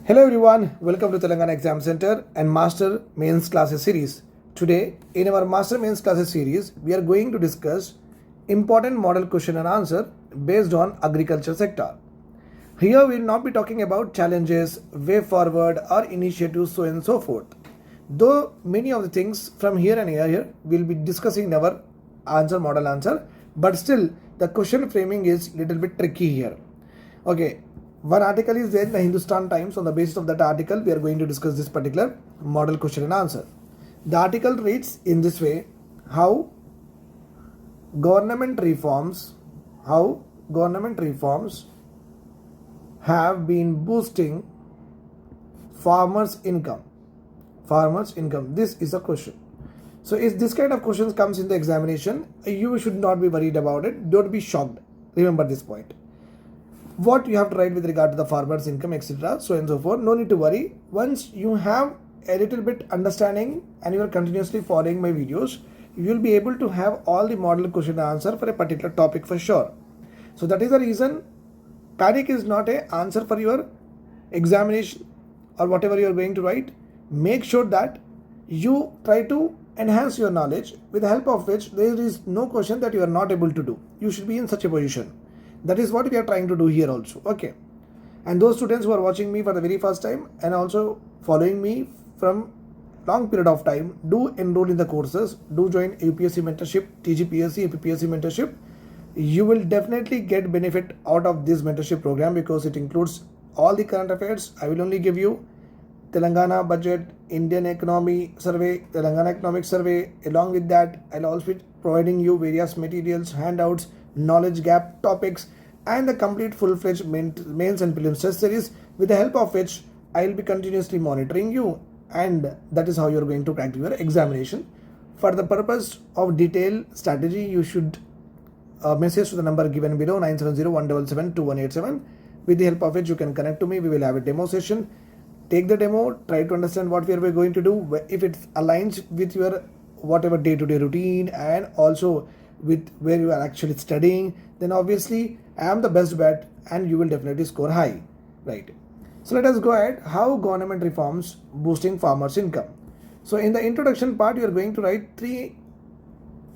Hello everyone, welcome to Telangana Exam Center and Master Mains Classes series. Today, in our Master Mains Classes series, we are going to discuss important model question and answer based on agriculture sector. Here we will not be talking about challenges, way forward or initiatives so and so forth. Though many of the things from here and here we will be discussing in our model answer, but still the question framing is little bit tricky here. Okay, one article is there in the Hindustan Times. On the basis of that article, we are going to discuss this particular model question and answer. The article reads in this way: how government reforms have been boosting farmers' income. This is a question. So if this kind of questions comes in the examination, you should not be worried about it. Don't be shocked. Remember this point. What you have to write with regard to the farmers' income, etc., so and so forth. No need to worry. Once you have a little bit understanding and you are continuously following my videos, you will be able to have all the model question and answer for a particular topic for sure. So that is the reason panic is not an answer for your examination or whatever you are going to write. Make sure that you try to enhance your knowledge with the help of which there is no question that you are not able to do. You should be in such a position. That is what we are trying to do here also. Okay. And those students who are watching me for the very first time and also following me from long period of time, do enroll in the courses, do join UPSC mentorship, TGPSC, APPSC mentorship. You will definitely get benefit out of this mentorship program because it includes all the current affairs. I will only give you Telangana budget, Indian economy survey, Telangana economic survey. Along with that, I'll also be providing you various materials, handouts, knowledge gap topics, and the complete full-fledged mains and prelims test series, with the help of which I will be continuously monitoring you, and that is how you are going to crack your examination. For the purpose of detailed strategy, you should message to the number given below 970-177-2187, with the help of which you can connect to me. We will have a demo session. Take the demo, try to understand what we are going to do, if it aligns with your whatever day-to-day routine and also with where you are actually studying, then obviously I am the best bet and you will definitely score high, right? So let us go ahead. How government reforms boosting farmers' income. So in the introduction part, you are going to write three,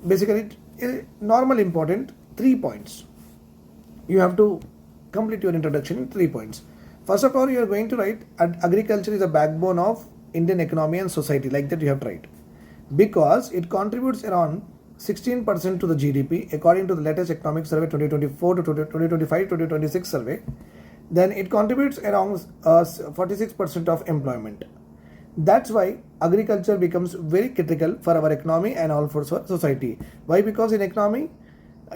basically normal important 3 points. You have to complete your introduction in 3 points. First of all, you are going to write agriculture is a backbone of Indian economy and society, like that you have to write, because it contributes around 16% to the GDP according to the latest economic survey 2024 to 2025-2026 survey. Then it contributes around 46% of employment. That's why agriculture becomes very critical for our economy and all for society. Why? Because in economy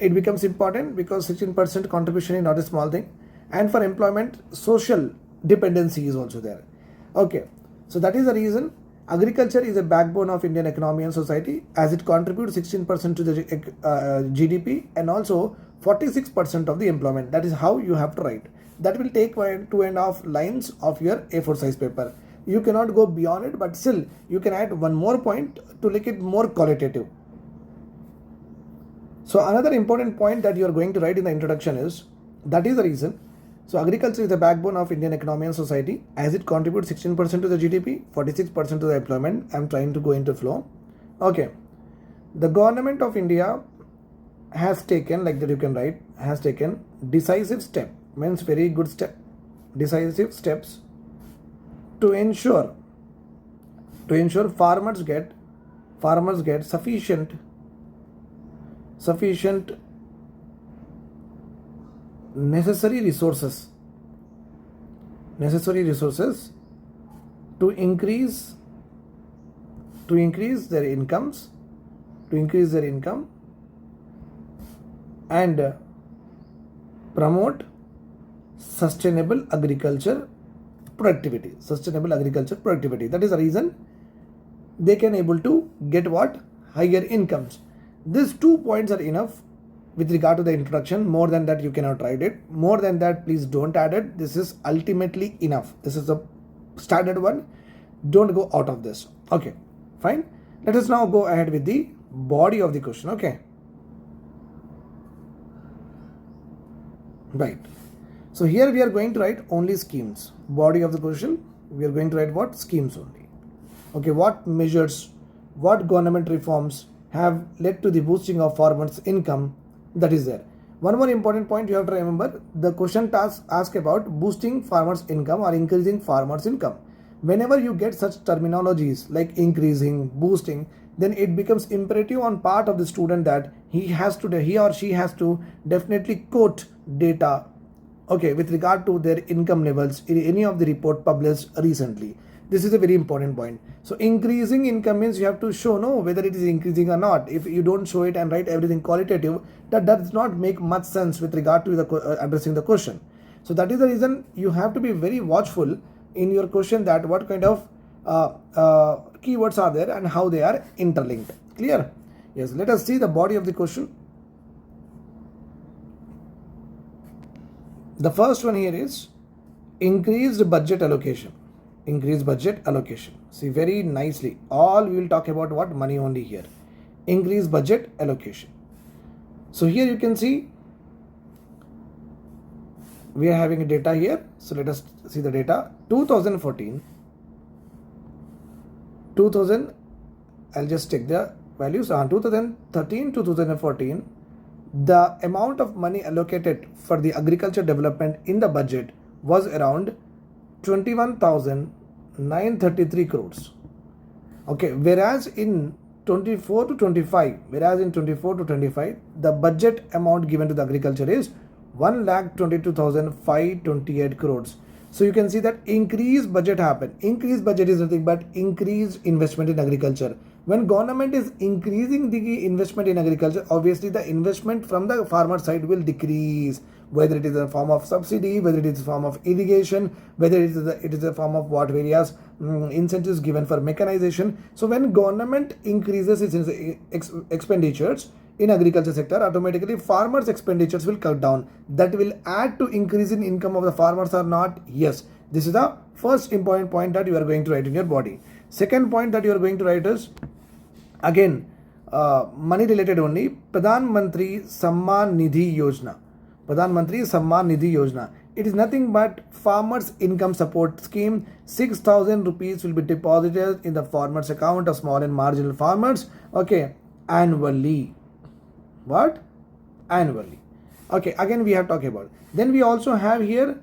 it becomes important because 16% contribution is not a small thing, and for employment social dependency is also there. Okay, so that is the reason agriculture is a backbone of Indian economy and society, as it contributes 16% to the GDP and also 46% of the employment. That is how you have to write. That will take 2.5 lines of your A4 size paper. You cannot go beyond it, but still you can add one more point to make it more qualitative. So another important point that you are going to write in the introduction is, that is the reason. So agriculture is the backbone of Indian economy and society, as it contributes 16% to the GDP, 46% to the employment. I'm trying to go into flow. Okay. The government of India has taken, like that you can write, has taken decisive step, means very good step, decisive steps to ensure farmers get sufficient necessary resources to increase their income and promote sustainable agriculture productivity. That is the reason they can able to get what? Higher incomes. These 2 points are enough with regard to the introduction. More than that you cannot write it. More than that, please don't add it. This is ultimately enough. This is the standard one. Don't go out of this. Okay, fine. Let us now go ahead with the body of the question. Okay, right. So here we are going to write only schemes. Body of the question, We are going to write what? Schemes only. Okay, what measures, what government reforms have led to the boosting of farmers' income? That is there. One more important point you have to remember, the question ask about boosting farmers' income or increasing farmers' income. Whenever you get such terminologies like increasing, boosting, then it becomes imperative on part of the student that he or she has to definitely quote data, okay, with regard to their income levels in any of the report published recently. This is a very important point. So increasing income means you have to show whether it is increasing or not. If you don't show it and write everything qualitative, that does not make much sense with regard to the addressing the question. So that is the reason you have to be very watchful in your question that what kind of keywords are there and how they are interlinked. Clear? Yes, let us see the body of the question. The first one here is increased budget allocation. Increased budget allocation. See very nicely. All we will talk about what? Money only here. Increased budget allocation. So here you can see we are having data here. So let us see the data. 2014, I'll just take the values on 2013 to 2014. The amount of money allocated for the agriculture development in the budget was around 21,933 crores. Okay, whereas in 24 to 25, the budget amount given to the agriculture is 1,22,528 crores. So you can see that increased budget happened. Increased budget is nothing but increased investment in agriculture. When government is increasing the investment in agriculture, obviously the investment from the farmer side will decrease, whether it is in the form of subsidy, whether it is in the form of irrigation, whether it is a form of what various incentives given for mechanization. So when government increases its expenditures in agriculture sector, automatically farmers' expenditures will cut down. That will add to increase in income of the farmers or not? Yes. This is the first important point that you are going to write in your body. Second point that you are going to write is again money related only. Pradhan Mantri Samman Nidhi Yojana. Pradhan Mantri Samman Nidhi Yojana. It is nothing but farmers income support scheme. 6,000 rupees will be deposited in the farmers account of small and marginal farmers. Okay, annually. What? Annually. Okay, again we have talked about. Then we also have here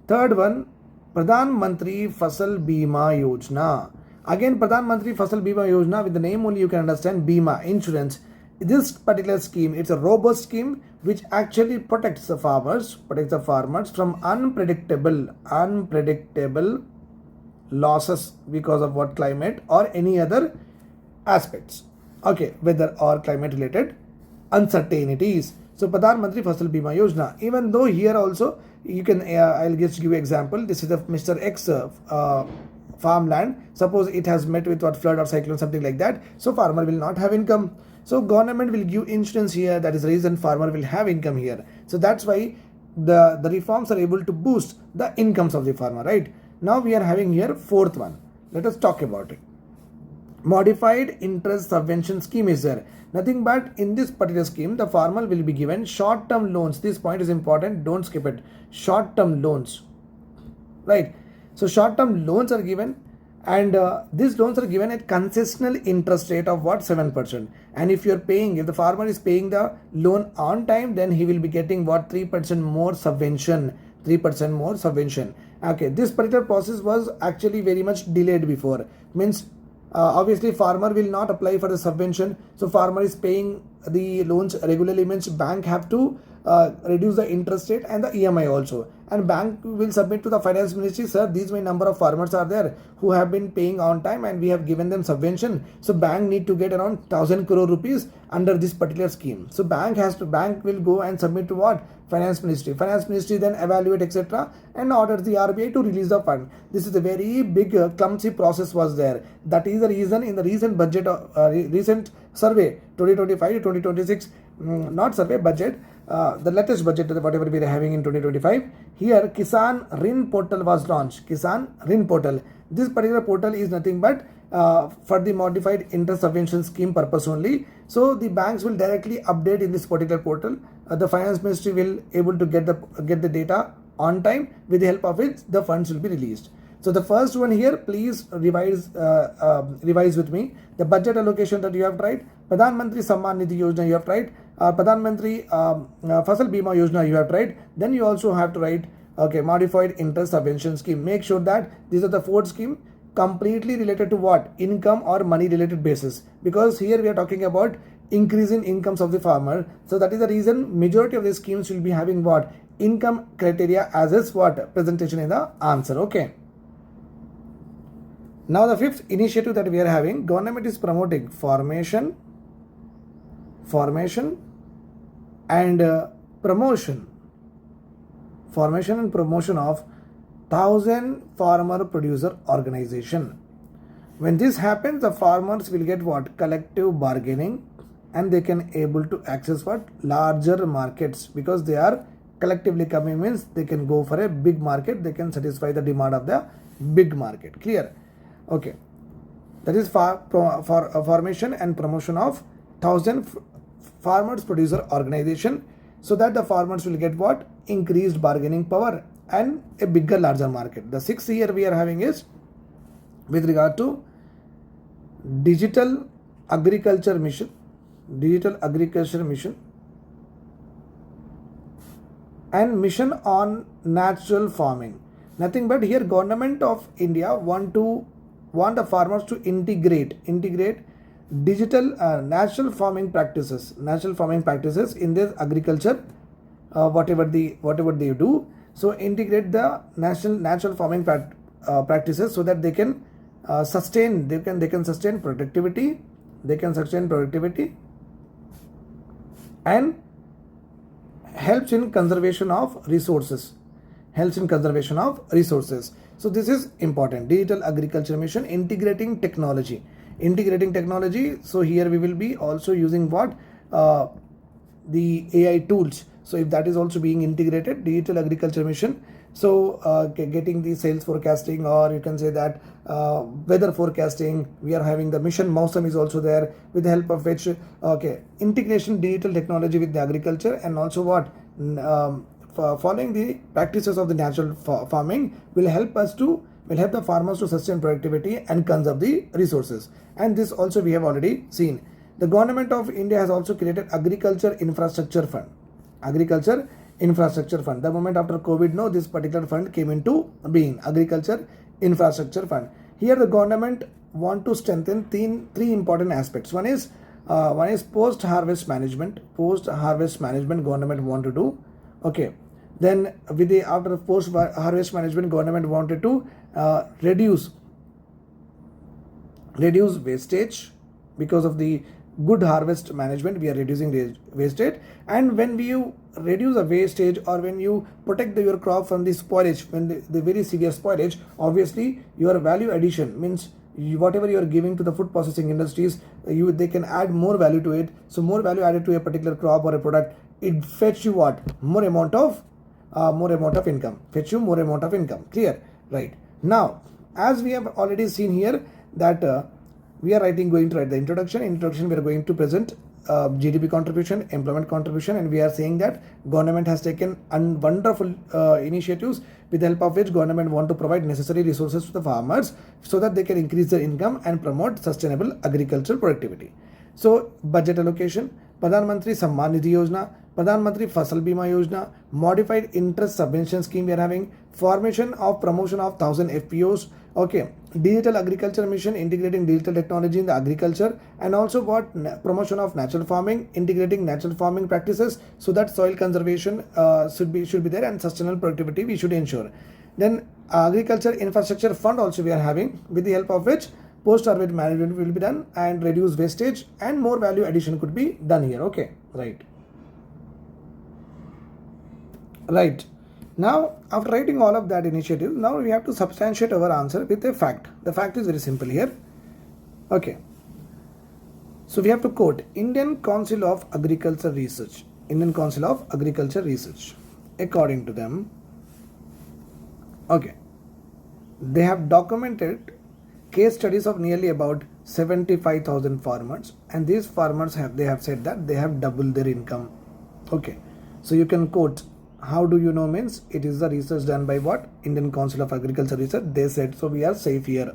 third one, Pradhan Mantri Fasal Bima Yojana. Again Pradhan Mantri Fasal Bima Yojana, with the name only you can understand Bima, insurance. This particular scheme, it's a robust scheme which actually protects the farmers from unpredictable losses because of what? Climate or any other aspects. Okay, weather or climate related uncertainties. So Pradhan Mantri Fasal Bima Yojana, even though here also you can I'll just give you example. This is a Mr. X farmland. Suppose it has met with what? Flood or cyclone, something like that. So farmer will not have income. So government will give insurance here. That is the reason farmer will have income here. So that's why the reforms are able to boost the incomes of the farmer, right? Now we are having here fourth one. Let us talk about it. Modified interest subvention scheme is there. Nothing but in this particular scheme, the farmer will be given short-term loans. This point is important. Don't skip it. Short-term loans, right? So short-term loans are given, and these loans are given at concessional interest rate of what? 7%. And if the farmer is paying the loan on time, then he will be getting what? 3% more subvention. 3% more subvention. Okay, this particular process was actually very much delayed before. Means obviously farmer will not apply for the subvention. So farmer is paying the loans regularly, means bank have to reduce the interest rate and the EMI also, and bank will submit to the finance ministry, sir, these many number of farmers are there who have been paying on time and we have given them subvention. So bank need to get around 1,000 crore rupees under this particular scheme. So bank will go and submit to what? Finance ministry then evaluate etc. and orders the RBI to release the fund. This is a very big clumsy process was there. That is the reason in the recent budget recent survey 2025 to 2026 not survey budget, the latest budget whatever we are having in 2025, here Kisan Rin portal was launched. Kisan Rin portal. This particular portal is nothing but for the modified interest subvention scheme purpose only. So the banks will directly update in this particular portal. The finance ministry will able to get the data on time. With the help of it, the funds will be released. So the first one here, please revise with me. The budget allocation that you have tried, Pradhan Mantri Samman Nidhi Yojana you have tried, Pradhan Mantri Fasal Bima Yojana you have tried. Then you also have to write, okay, modified interest subvention scheme. Make sure that these are the 4 schemes completely related to what? Income or money related basis. Because here we are talking about increasing incomes of the farmer. So that is the reason majority of the schemes will be having what? Income criteria as is what? Presentation in the answer. Okay. Now the 5th initiative that we are having, government is promoting formation and promotion of 1000 farmer producer organization. When this happens, the farmers will get what? Collective bargaining, and they can able to access what? Larger markets, because they are collectively coming, means they can go for a big market, they can satisfy the demand of the big market. Clear? Okay, that is formation and promotion of 1000 farmers producer organization, so that the farmers will get what? Increased bargaining power and a bigger, larger market. The 6th here we are having is with regard to digital agriculture mission and mission on natural farming. Nothing but here government of India want the farmers to integrate digital natural farming practices in their agriculture, whatever they do. So integrate the natural farming practices, so that they can sustain productivity, and helps in conservation of resources. So this is important. Digital agriculture mission, integrating technology. So here we will be also using what? The AI tools. So if that is also being integrated, digital agriculture mission. So getting the sales forecasting, or you can say that weather forecasting. We are having the mission Mausam is also there, with the help of which integration digital technology with the agriculture, and also what? Following the practices of the natural farming will help the farmers to sustain productivity and conserve the resources. And this also we have already seen. The government of India has also created agriculture infrastructure fund. The moment after COVID, this particular fund came into being, agriculture infrastructure fund. Here the government want to strengthen three important aspects. One is post harvest management. Government want to do. Okay. Then after post harvest management, government wanted to reduce wastage. Because of the good harvest management, we are reducing wastage. And when you reduce the wastage, or when you protect your crop from the spoilage, when the very severe spoilage, obviously your value addition means whatever you are giving to the food processing industries, they can add more value to it. So more value added to a particular crop or a product, it fetch you what? More amount of income. Clear? Right. Now, as we have already seen here that we are going to write the introduction. We are going to present GDP contribution, employment contribution, and we are saying that government has taken wonderful initiatives, with the help of which government want to provide necessary resources to the farmers, so that they can increase their income and promote sustainable agricultural productivity. So budget allocation, Pradhan Mantri Samman Nidhi Yojana, Pradhan Mantri Fasal Bima Yojana, modified interest subvention scheme we are having, promotion of 1000 FPOs, okay, digital agriculture mission, integrating digital technology in the agriculture, and also what? Promotion of natural farming, integrating natural farming practices, so that soil conservation should be there, and sustainable productivity we should ensure. Then agriculture infrastructure fund also we are having, with the help of which post harvest management will be done, and reduce wastage, and more value addition could be done here. Okay, right. Now, after writing all of that initiative, now we have to substantiate our answer with a fact. The fact is very simple here. Okay. So we have to quote Indian Council of Agriculture Research. According to them, okay, they have documented case studies of nearly about 75,000 farmers, and these farmers have said that they have doubled their income. Okay. So you can quote How do you know means it is the research done by what? Indian Council of Agriculture Research. They said so. We are safe here.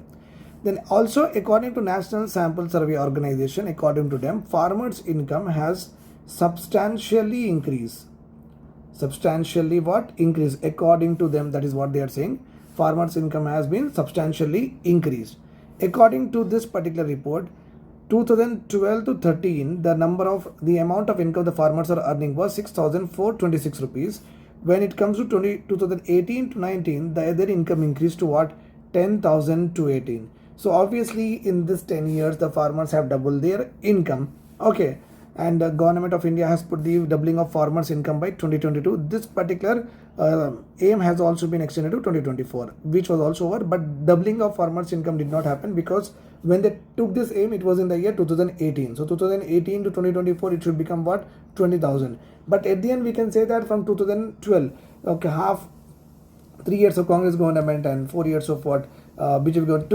Then also according to National Sample Survey Organization, according to them, farmers' income has substantially increased. Substantially what? Increased. According to them, that is what they are saying. Farmers' income has been substantially increased. According to this particular report, 2012 to 13, the amount of income the farmers are earning was 6,426 rupees. When it comes to 2018 to 19, their income increased to what? 10,000 to 18. So obviously in this 10 years, the farmers have doubled their income. Okay. And the government of India has put the doubling of farmers' income by 2022. This particular aim has also been extended to 2024, which was also over. But doubling of farmers' income did not happen because when they took this aim, it was in the year 2018. So 2018 to 2024, it should become what? 20,000. But at the end, we can say that from 2012, okay, 3 years of Congress government and 4 years of what BJP government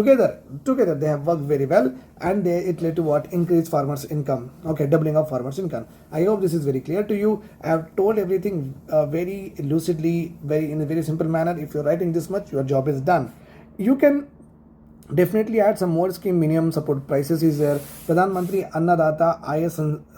together they have worked very well, and it led to what? Increased farmers' income. Okay, doubling of farmers' income. I hope this is very clear to you. I have told everything very lucidly, in a very simple manner. If you're writing this much, your job is done. You can definitely add some more scheme. Minimum support prices is there. Pradhan Mantri Annadata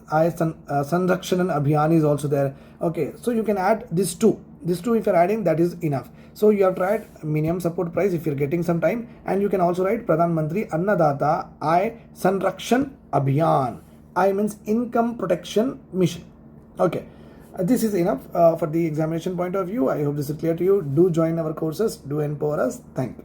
Sanrakshanan Abhiyan is also there. Okay, so you can add these two. These two, if you're adding, that is enough. So you have to write minimum support price if you're getting some time, and you can also write Pradhan Mantri Annadata Sanrakshan Abhiyan. I means income protection mission. Okay. This is enough for the examination point of view. I hope this is clear to you. Do join our courses. Do empower us. Thank you.